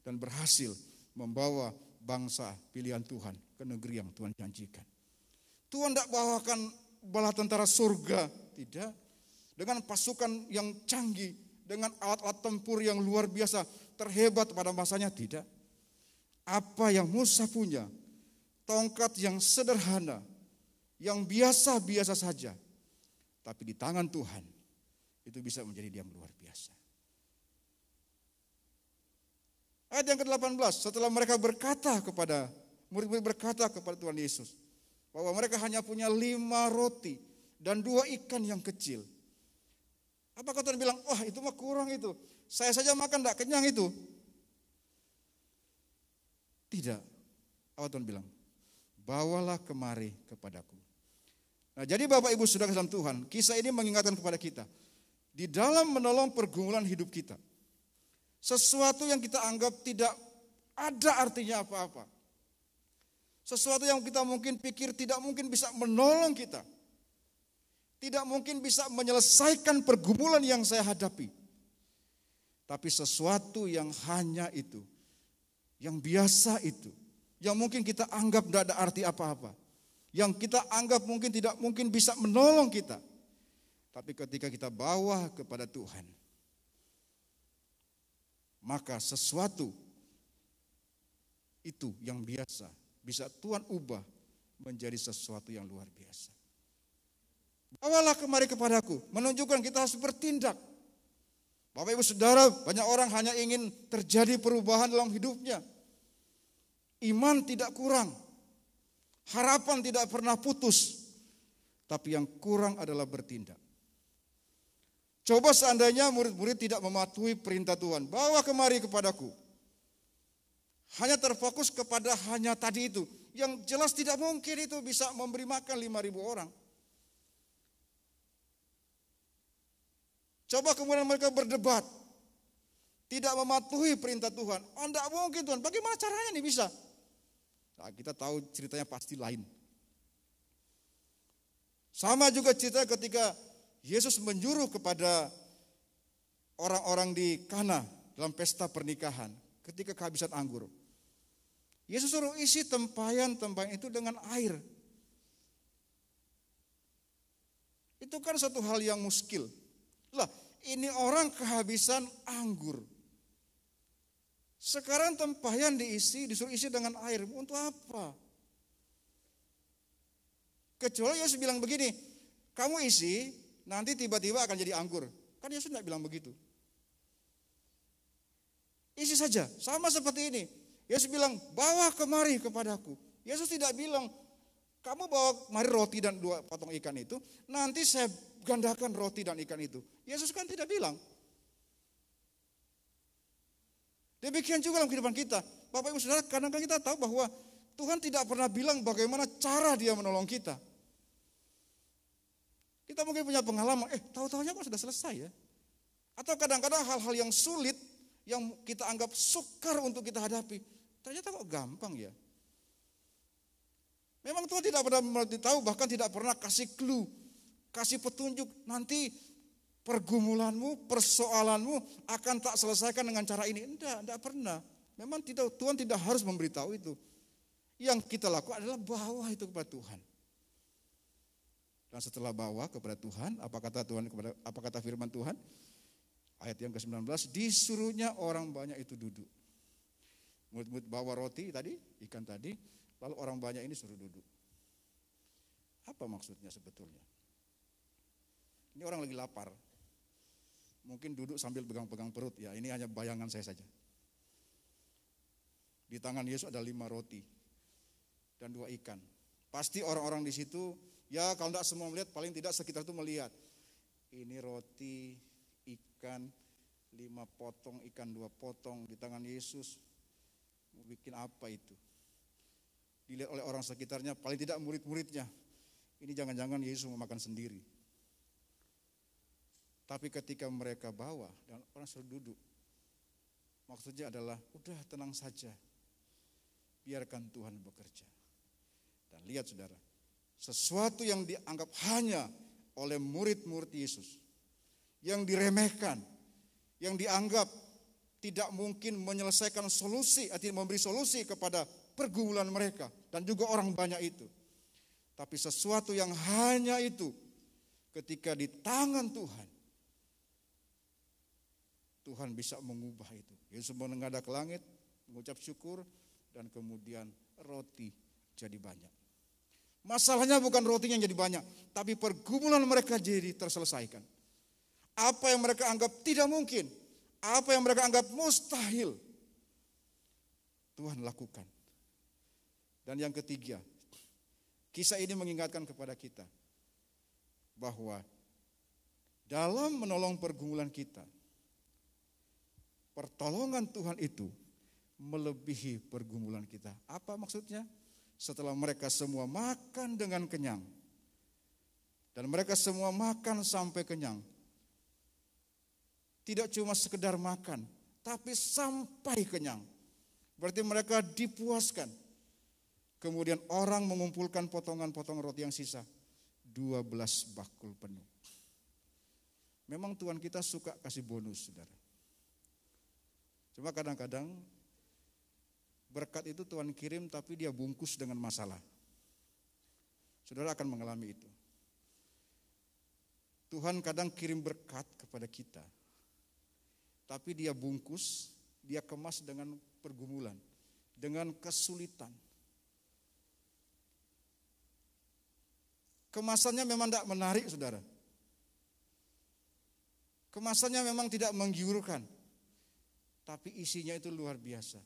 dan berhasil membawa bangsa pilihan Tuhan ke negeri yang Tuhan janjikan. Tuhan tidak bawakan bala tentara surga, tidak. Dengan pasukan yang canggih, dengan alat-alat tempur yang luar biasa, terhebat pada masanya, tidak. Apa yang Musa punya, tongkat yang sederhana, yang biasa-biasa saja, tapi di tangan Tuhan itu bisa menjadi yang luar biasa. Ayat yang ke-18, setelah mereka berkata kepada murid-murid berkata kepada Tuhan Yesus bahwa mereka hanya punya 5 roti dan 2 ikan yang kecil. Apakah Tuhan bilang, wah itu mah kurang itu, saya saja makan tidak kenyang itu? Tidak. Apa Tuhan bilang? Bawalah kemari kepadaku. Nah, jadi Bapak Ibu Saudara dalam Tuhan, kisah ini mengingatkan kepada kita, di dalam menolong pergumulan hidup kita, sesuatu yang kita anggap tidak ada artinya apa-apa, sesuatu yang kita mungkin pikir tidak mungkin bisa menolong kita, tidak mungkin bisa menyelesaikan pergumulan yang saya hadapi, tapi sesuatu yang hanya itu, yang biasa itu, yang mungkin kita anggap tidak ada arti apa-apa, yang kita anggap mungkin tidak mungkin bisa menolong kita, tapi ketika kita bawa kepada Tuhan, maka sesuatu itu yang biasa bisa Tuhan ubah menjadi sesuatu yang luar biasa. Bawalah kemari kepadaku, menunjukkan kita harus bertindak. Bapak Ibu Saudara, banyak orang hanya ingin terjadi perubahan dalam hidupnya. Iman tidak kurang, harapan tidak pernah putus, tapi yang kurang adalah bertindak. Coba seandainya murid-murid tidak mematuhi perintah Tuhan, bawa kemari kepadaku, hanya terfokus kepada hanya tadi itu, yang jelas tidak mungkin itu bisa memberi makan 5.000 orang. Coba kemudian mereka berdebat, tidak mematuhi perintah Tuhan. Oh, tidak mungkin Tuhan, bagaimana caranya nih bisa? Nah, kita tahu ceritanya pasti lain. Sama juga cerita ketika Yesus menyuruh kepada orang-orang di Kana dalam pesta pernikahan ketika kehabisan anggur. Yesus suruh isi tempayan-tempayan itu dengan air. Itu kan satu hal yang muskil. Lah, ini orang kehabisan anggur. Sekarang tempayan diisi, disuruh isi dengan air. Untuk apa? Kecuali Yesus bilang begini, kamu isi, nanti tiba-tiba akan jadi anggur. Kan Yesus tidak bilang begitu. Isi saja, sama seperti ini. Yesus bilang, bawa kemari kepadaku. Yesus tidak bilang, kamu bawa kemari roti dan 2 potong ikan itu, nanti saya gandakan roti dan ikan itu. Yesus kan tidak bilang. Demikian juga dalam kehidupan kita. Bapak Ibu Saudara, kadang-kadang kita tahu bahwa Tuhan tidak pernah bilang bagaimana cara Dia menolong kita. Kita mungkin punya pengalaman, tahu-tahunya kok sudah selesai ya. Atau kadang-kadang hal-hal yang sulit yang kita anggap sukar untuk kita hadapi, ternyata kok gampang ya. Memang Tuhan tidak pernah memberitahu, bahkan tidak pernah kasih clue, kasih petunjuk, nanti pergumulanmu, persoalanmu akan tak selesaikan dengan cara ini. Tidak pernah. Memang Tuhan tidak harus memberitahu itu. Yang kita lakukan adalah bawa itu kepada Tuhan. Dan setelah bawa kepada Tuhan, apa kata firman Tuhan? Ayat yang ke-19, disuruhnya orang banyak itu duduk. Murid-murid bawa roti tadi, ikan tadi, lalu orang banyak ini suruh duduk. Apa maksudnya sebetulnya? Ini orang lagi lapar. Mungkin duduk sambil pegang-pegang perut, ya ini hanya bayangan saya saja. Di tangan Yesus ada 5 roti dan 2 ikan. Pasti orang-orang di situ, ya kalau tidak semua melihat, paling tidak sekitar itu melihat. Ini roti, ikan, 5 potong, ikan 2 potong di tangan Yesus. Mau bikin apa itu? Dilihat oleh orang sekitarnya, paling tidak murid-muridnya. Ini jangan-jangan Yesus mau makan sendiri. Tapi ketika mereka bawa dan orang suruh duduk, maksudnya adalah udah tenang saja, biarkan Tuhan bekerja. Dan lihat saudara, sesuatu yang dianggap hanya oleh murid-murid Yesus, yang diremehkan, yang dianggap tidak mungkin menyelesaikan solusi, artinya memberi solusi kepada pergumulan mereka dan juga orang banyak itu. Tapi sesuatu yang hanya itu, ketika di tangan Tuhan, Tuhan bisa mengubah itu. Yesus menengadah ke langit, mengucap syukur, dan kemudian roti jadi banyak. Masalahnya bukan rotinya yang jadi banyak, tapi pergumulan mereka jadi terselesaikan. Apa yang mereka anggap tidak mungkin, apa yang mereka anggap mustahil, Tuhan lakukan. Dan yang ketiga, kisah ini mengingatkan kepada kita bahwa dalam menolong pergumulan kita, pertolongan Tuhan itu melebihi pergumulan kita. Apa maksudnya? Setelah mereka semua makan dengan kenyang, dan mereka semua makan sampai kenyang, tidak cuma sekedar makan, tapi sampai kenyang. Berarti mereka dipuaskan. Kemudian orang mengumpulkan potongan-potongan roti yang sisa, 12 bakul penuh. Memang Tuhan kita suka kasih bonus, saudara. Cuma kadang-kadang berkat itu Tuhan kirim tapi dia bungkus dengan masalah. Saudara akan mengalami itu. Tuhan kadang kirim berkat kepada kita, tapi dia bungkus, dia kemas dengan pergumulan, dengan kesulitan. Kemasannya memang tidak menarik, saudara. Kemasannya memang tidak menggiurkan, tapi isinya itu luar biasa.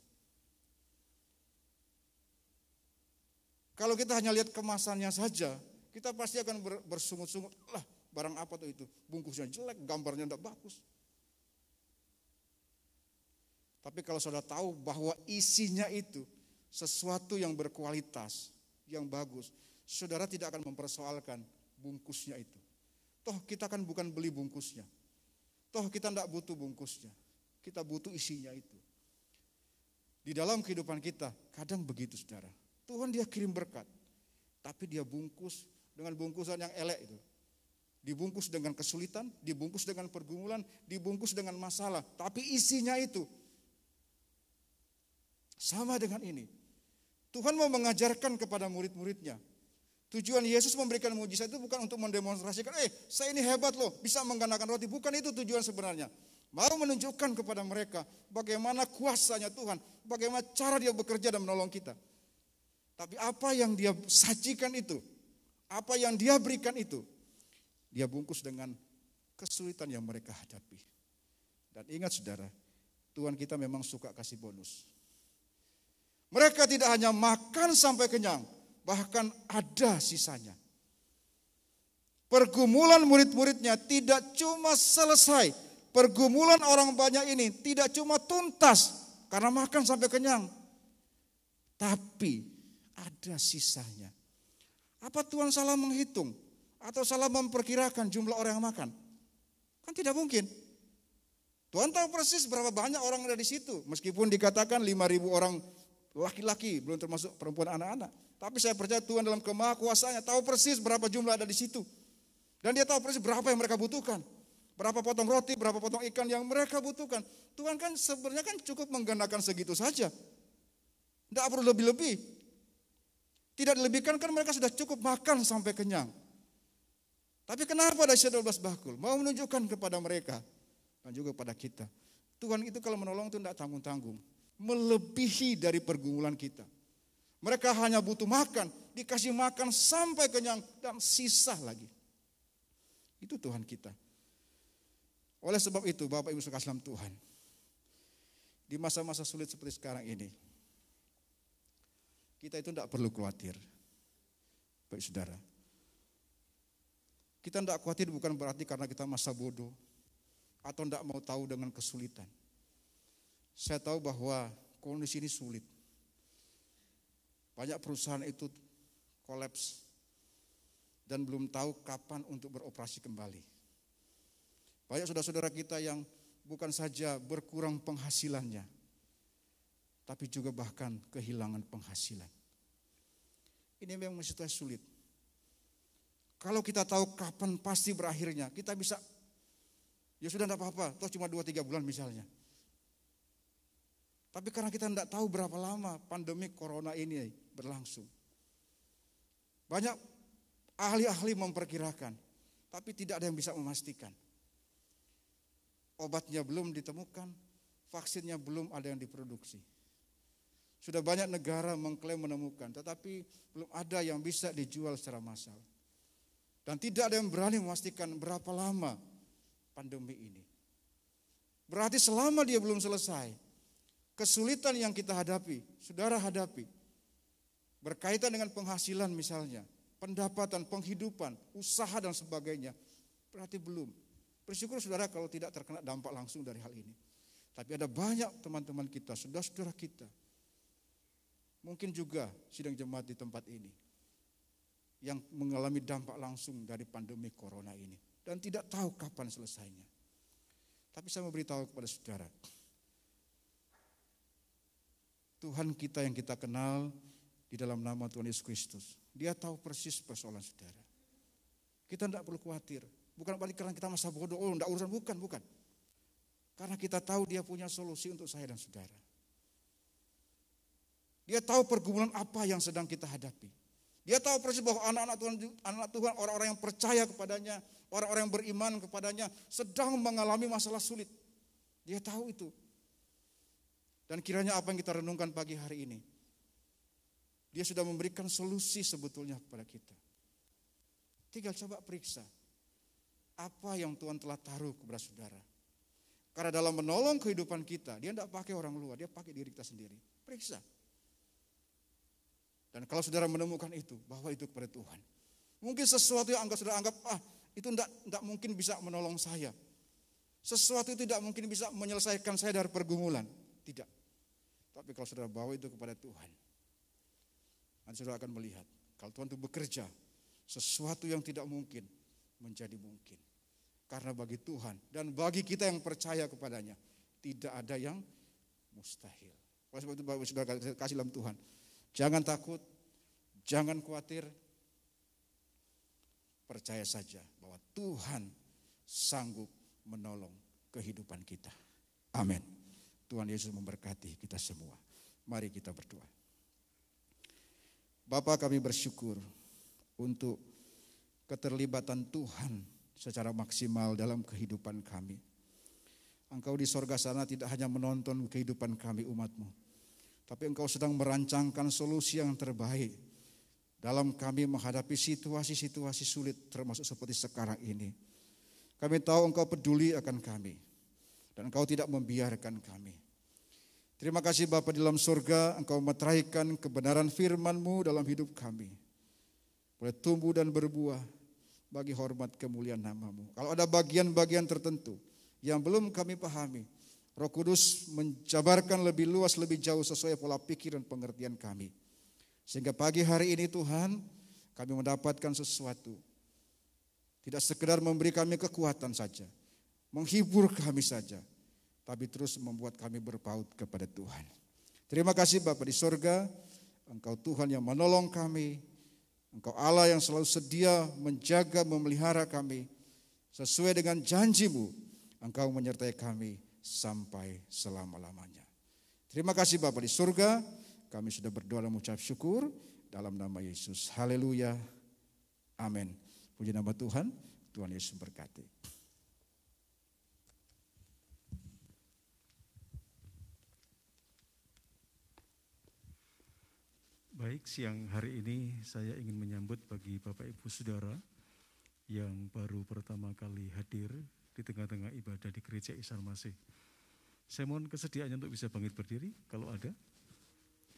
Kalau kita hanya lihat kemasannya saja, kita pasti akan bersungut-sungut, lah barang apa tuh itu, bungkusnya jelek, gambarnya tidak bagus. Tapi kalau saudara tahu bahwa isinya itu sesuatu yang berkualitas, yang bagus, saudara tidak akan mempersoalkan bungkusnya itu. Toh kita kan bukan beli bungkusnya, toh kita tidak butuh bungkusnya, kita butuh isinya itu. Di dalam kehidupan kita kadang begitu, saudara. Tuhan dia kirim berkat, tapi dia bungkus dengan bungkusan yang elek itu. Dibungkus dengan kesulitan, dibungkus dengan pergumulan, dibungkus dengan masalah. Tapi isinya itu sama dengan ini. Tuhan mau mengajarkan kepada murid-muridnya. Tujuan Yesus memberikan mujizat itu bukan untuk mendemonstrasikan, saya ini hebat loh, bisa menggandakan roti. Bukan itu tujuan sebenarnya. Mau menunjukkan kepada mereka bagaimana kuasanya Tuhan, bagaimana cara dia bekerja dan menolong kita. Tapi apa yang dia sajikan itu, apa yang dia berikan itu, dia bungkus dengan kesulitan yang mereka hadapi. Dan ingat saudara, Tuhan kita memang suka kasih bonus. Mereka tidak hanya makan sampai kenyang, bahkan ada sisanya. Pergumulan murid-muridnya tidak cuma selesai, pergumulan orang banyak ini tidak cuma tuntas karena makan sampai kenyang, tapi ada sisanya. Apa Tuhan salah menghitung atau salah memperkirakan jumlah orang yang makan? Kan tidak mungkin. Tuhan tahu persis berapa banyak orang ada di situ. Meskipun dikatakan 5.000 orang laki-laki, belum termasuk perempuan anak-anak. Tapi saya percaya Tuhan dalam kemahakuasaannya tahu persis berapa jumlah ada di situ. Dan dia tahu persis berapa yang mereka butuhkan. Berapa potong roti, berapa potong ikan yang mereka butuhkan. Tuhan kan sebenarnya kan cukup menggandakan segitu saja. Tidak perlu lebih-lebih. Tidak dilebihkan kan mereka sudah cukup makan sampai kenyang. Tapi kenapa ada 12 bakul? Mau menunjukkan kepada mereka dan juga kepada kita. Tuhan itu kalau menolong itu tidak tanggung-tanggung. Melebihi dari pergumulan kita. Mereka hanya butuh makan, dikasih makan sampai kenyang dan sisa lagi. Itu Tuhan kita. Oleh sebab itu Bapak Ibu sekalian dalam Tuhan, di masa-masa sulit seperti sekarang ini, kita itu tidak perlu khawatir, baik saudara. Kita tidak khawatir bukan berarti karena kita masa bodoh atau tidak mau tahu dengan kesulitan. Saya tahu bahwa kondisi ini sulit. Banyak perusahaan itu kolaps dan belum tahu kapan untuk beroperasi kembali. Banyak saudara-saudara kita yang bukan saja berkurang penghasilannya, tapi juga bahkan kehilangan penghasilan. Ini memang situasi sulit. Kalau kita tahu kapan pasti berakhirnya, kita bisa, ya sudah tidak apa-apa, toh cuma 2-3 bulan misalnya. Tapi karena kita tidak tahu berapa lama pandemi corona ini berlangsung. Banyak ahli-ahli memperkirakan, tapi tidak ada yang bisa memastikan. Obatnya belum ditemukan, vaksinnya belum ada yang diproduksi. Sudah banyak negara mengklaim menemukan, tetapi belum ada yang bisa dijual secara massal. Dan tidak ada yang berani memastikan berapa lama pandemi ini. Berarti selama dia belum selesai, kesulitan yang kita hadapi, saudara hadapi, berkaitan dengan penghasilan misalnya, pendapatan, penghidupan, usaha dan sebagainya, berarti belum. Bersyukur saudara kalau tidak terkena dampak langsung dari hal ini. Tapi ada banyak teman-teman kita, saudara-saudara kita, mungkin juga sidang jemaat di tempat ini, yang mengalami dampak langsung dari pandemi corona ini. Dan tidak tahu kapan selesainya. Tapi saya mau beritahu kepada saudara, Tuhan kita yang kita kenal di dalam nama Tuhan Yesus Kristus, Dia tahu persis persoalan saudara. Kita tidak perlu khawatir. Bukan berarti karena kita masa bodoh, oh tidak urusan, bukan. Karena kita tahu Dia punya solusi untuk saya dan saudara. Dia tahu pergumulan apa yang sedang kita hadapi. Dia tahu persis bahwa anak-anak Tuhan, orang-orang yang percaya kepadanya, orang-orang yang beriman kepadanya sedang mengalami masalah sulit. Dia tahu itu. Dan kiranya apa yang kita renungkan pagi hari ini, Dia sudah memberikan solusi sebetulnya kepada kita. Tinggal coba periksa apa yang Tuhan telah taruh kepada saudara. Karena dalam menolong kehidupan kita, Dia tidak pakai orang luar, Dia pakai diri kita sendiri. Periksa. Dan kalau saudara menemukan itu, bahwa itu kepada Tuhan. Mungkin sesuatu yang saudara anggap, itu tidak mungkin bisa menolong saya. Sesuatu itu tidak mungkin bisa menyelesaikan saya dari pergumulan. Tidak. Tapi kalau saudara bawa itu kepada Tuhan, nanti saudara akan melihat, kalau Tuhan itu bekerja, sesuatu yang tidak mungkin menjadi mungkin. Karena bagi Tuhan dan bagi kita yang percaya kepadanya, tidak ada yang mustahil. Oleh sebab itu Bapak Saudara kasih dalam Tuhan, jangan takut, jangan khawatir, percaya saja bahwa Tuhan sanggup menolong kehidupan kita. Amin. Tuhan Yesus memberkati kita semua. Mari kita berdoa. Bapa, kami bersyukur untuk keterlibatan Tuhan secara maksimal dalam kehidupan kami. Engkau di sorga sana tidak hanya menonton kehidupan kami umat-Mu, tapi Engkau sedang merancangkan solusi yang terbaik dalam kami menghadapi situasi-situasi sulit termasuk seperti sekarang ini. Kami tahu Engkau peduli akan kami dan Engkau tidak membiarkan kami. Terima kasih Bapa di dalam surga, Engkau meteraikan kebenaran firman-Mu dalam hidup kami. Boleh tumbuh dan berbuah bagi hormat kemuliaan nama-Mu. Kalau ada bagian-bagian tertentu yang belum kami pahami, Roh Kudus menjabarkan lebih luas, lebih jauh sesuai pola pikir dan pengertian kami. Sehingga pagi hari ini Tuhan, kami mendapatkan sesuatu. Tidak sekedar memberi kami kekuatan saja, menghibur kami saja, tapi terus membuat kami berpaut kepada Tuhan. Terima kasih Bapa di sorga, Engkau Tuhan yang menolong kami, Engkau Allah yang selalu sedia menjaga, memelihara kami. Sesuai dengan janji-Mu, Engkau menyertai kami sampai selama-lamanya. Terima kasih Bapa di surga, kami sudah berdoa dan mengucap syukur dalam nama Yesus. Haleluya. Amin. Puji nama Tuhan, Tuhan Yesus berkati. Baik, siang hari ini saya ingin menyambut bagi Bapak Ibu Saudara yang baru pertama kali hadir di tengah-tengah ibadah di Gereja Isa Al-Masih. Saya mohon kesediaannya untuk bisa bangkit berdiri kalau ada.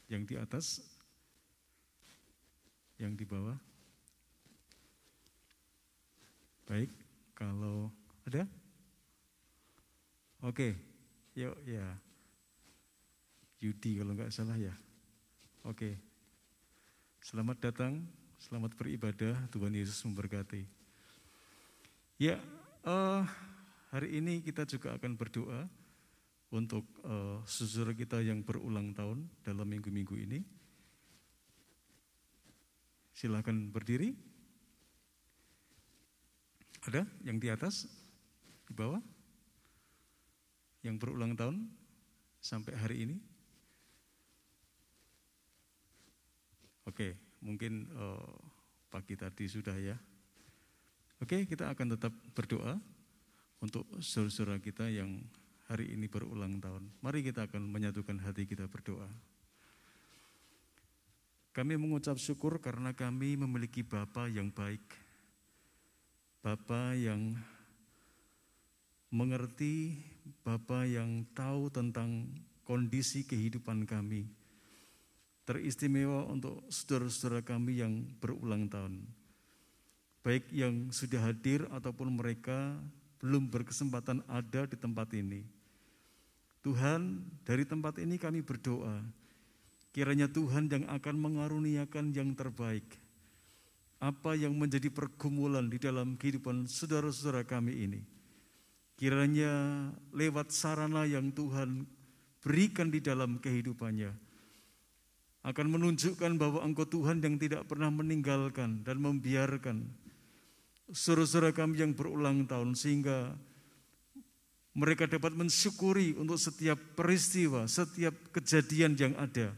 Yang di atas, yang di bawah. Baik, kalau ada? Oke, yuk ya. Yudi kalau nggak salah ya. Oke. Selamat datang, selamat beribadah, Tuhan Yesus memberkati. Ya, hari ini kita juga akan berdoa untuk saudara kita yang berulang tahun dalam minggu-minggu ini. Silakan berdiri. Ada yang di atas, di bawah, yang berulang tahun sampai hari ini. Oke, mungkin pagi tadi sudah ya. Oke, kita akan tetap berdoa untuk saudara-saudara kita yang hari ini berulang tahun. Mari kita akan menyatukan hati kita berdoa. Kami mengucap syukur karena kami memiliki Bapa yang baik, Bapa yang mengerti, Bapa yang tahu tentang kondisi kehidupan kami. Teristimewa untuk saudara-saudara kami yang berulang tahun, baik yang sudah hadir ataupun mereka belum berkesempatan ada di tempat ini. Tuhan, dari tempat ini kami berdoa, kiranya Tuhan yang akan mengaruniakan yang terbaik. Apa yang menjadi pergumulan di dalam kehidupan saudara-saudara kami ini, kiranya lewat sarana yang Tuhan berikan di dalam kehidupannya, akan menunjukkan bahwa Engkau Tuhan yang tidak pernah meninggalkan dan membiarkan saudara-saudara kami yang berulang tahun, sehingga mereka dapat mensyukuri untuk setiap peristiwa, setiap kejadian yang ada.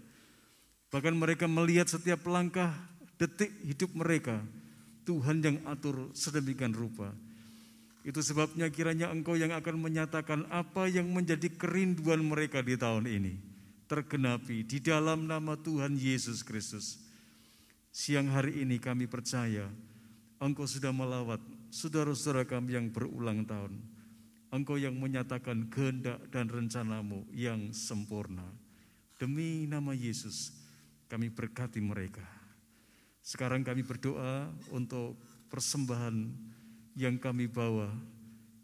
Bahkan mereka melihat setiap langkah detik hidup mereka, Tuhan yang atur sedemikian rupa. Itu sebabnya kiranya Engkau yang akan menyatakan apa yang menjadi kerinduan mereka di tahun ini tergenapi di dalam nama Tuhan Yesus Kristus. Siang hari ini kami percaya Engkau sudah melawat saudara-saudara kami yang berulang tahun. Engkau yang menyatakan kehendak dan rencanamu yang sempurna. Demi nama Yesus kami berkati mereka. Sekarang kami berdoa untuk persembahan yang kami bawa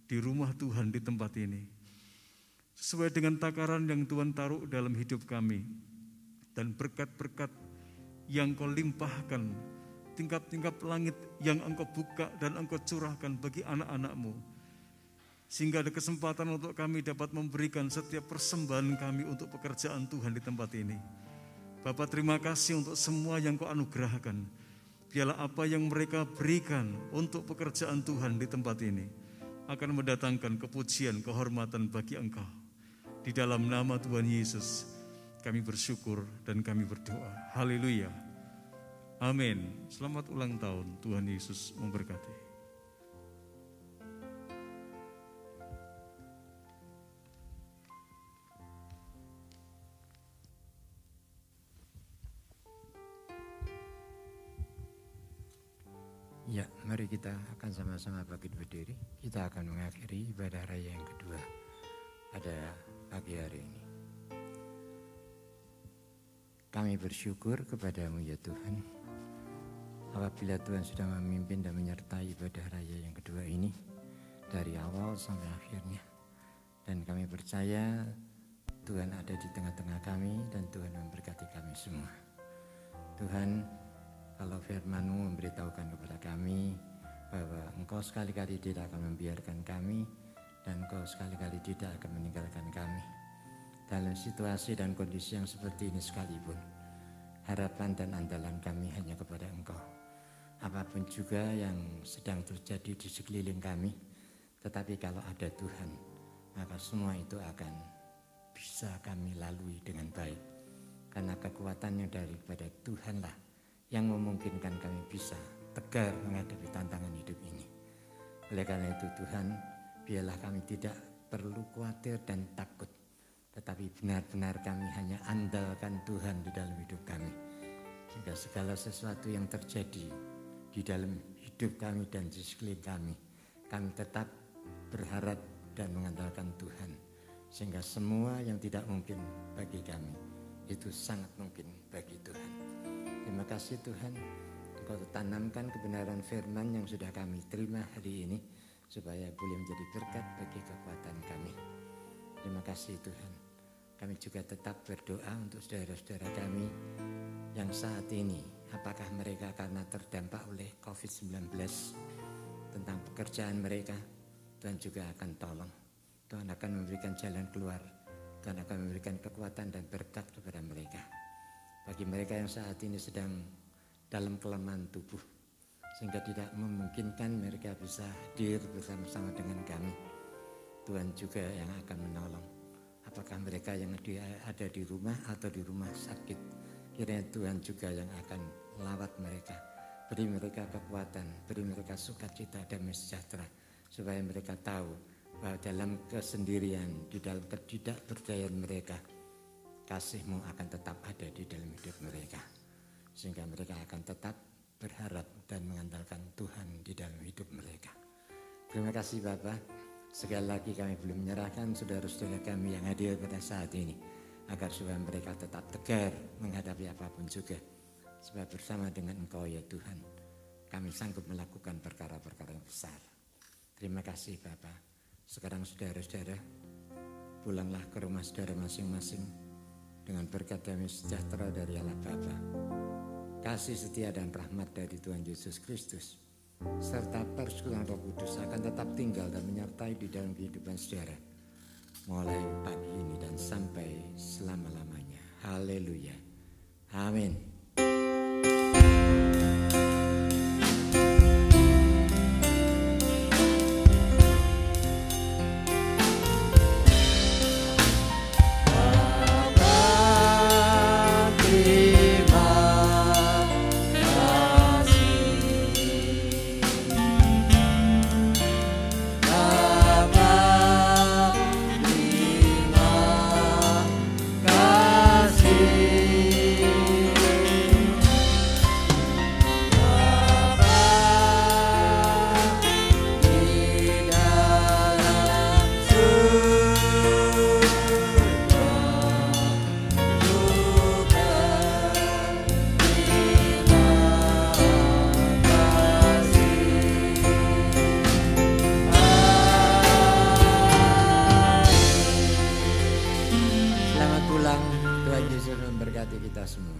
di rumah Tuhan di tempat ini, sesuai dengan takaran yang Tuhan taruh dalam hidup kami, dan berkat-berkat yang Kau limpahkan, tingkap-tingkap langit yang Engkau buka dan Engkau curahkan bagi anak-anak-Mu, sehingga ada kesempatan untuk kami dapat memberikan setiap persembahan kami untuk pekerjaan Tuhan di tempat ini. Bapa, terima kasih untuk semua yang Kau anugerahkan. Biarlah apa yang mereka berikan untuk pekerjaan Tuhan di tempat ini akan mendatangkan kepujian, kehormatan bagi Engkau. Di dalam nama Tuhan Yesus kami bersyukur dan kami berdoa. Haleluya. Amin. Selamat ulang tahun. Tuhan Yesus memberkati. Ya, mari kita akan sama-sama bangkit berdiri. Kita akan mengakhiri ibadah raya yang kedua pada pagi hari ini. Kami bersyukur kepadamu ya Tuhan, apabila Tuhan sudah memimpin dan menyertai ibadah raya yang kedua ini dari awal sampai akhirnya. Dan kami percaya Tuhan ada di tengah-tengah kami dan Tuhan memberkati kami semua. Tuhan, kalau firman-Mu memberitahukan kepada kami bahwa Engkau sekali-kali tidak akan membiarkan kami dan Engkau sekali-kali tidak akan meninggalkan kami. Dalam situasi dan kondisi yang seperti ini sekalipun, harapan dan andalan kami hanya kepada Engkau. Apapun juga yang sedang terjadi di sekeliling kami, tetapi kalau ada Tuhan, maka semua itu akan bisa kami lalui dengan baik. Karena kekuatannya daripada Tuhanlah yang memungkinkan kami bisa tegar menghadapi tantangan hidup ini. Oleh karena itu Tuhan, biarlah kami tidak perlu khawatir dan takut, tetapi benar-benar kami hanya andalkan Tuhan di dalam hidup kami. Sehingga segala sesuatu yang terjadi di dalam hidup kami dan di sekeliling kami tetap berharap dan mengandalkan Tuhan. Sehingga semua yang tidak mungkin bagi kami, itu sangat mungkin bagi Tuhan. Terima kasih Tuhan, Engkau tanamkan kebenaran firman yang sudah kami terima hari ini, supaya boleh menjadi berkat bagi kekuatan kami. Terima kasih Tuhan. Kami juga tetap berdoa untuk saudara-saudara kami yang saat ini, apakah mereka karena terdampak oleh COVID-19 tentang pekerjaan mereka, Tuhan juga akan tolong. Tuhan akan memberikan jalan keluar, Tuhan akan memberikan kekuatan dan berkat kepada mereka. Bagi mereka yang saat ini sedang dalam kelemahan tubuh, sehingga tidak memungkinkan mereka bisa hadir bersama-sama dengan kami, Tuhan juga yang akan menolong. Apakah mereka yang ada di rumah atau di rumah sakit, kiranya Tuhan juga yang akan melawat mereka, beri mereka kekuatan, beri mereka sukacita dan sejahtera, supaya mereka tahu bahwa dalam kesendirian, di dalam ketidakberdayaan mereka, kasih-Mu akan tetap ada di dalam hidup mereka. sehingga mereka akan tetap berharap dan mengandalkan Tuhan di dalam hidup mereka. Terima kasih Bapak. Sekali lagi kami belum menyerahkan saudara-saudara kami yang hadir pada saat ini, agar supaya mereka tetap tegar menghadapi apapun juga. Sebab bersama dengan Engkau ya Tuhan, kami sanggup melakukan perkara-perkara yang besar. Terima kasih Bapak. Sekarang saudara-saudara, pulanglah ke rumah saudara masing-masing dengan berkat damai sejahtera dari Allah Bapa, kasih setia dan rahmat dari Tuhan Yesus Kristus, serta persekutuan Roh Kudus akan tetap tinggal dan menyertai di dalam kehidupan saudara, mulai pagi ini dan sampai selama-lamanya. Haleluya. Amin. Tuhan Yesus memberkati kita semua.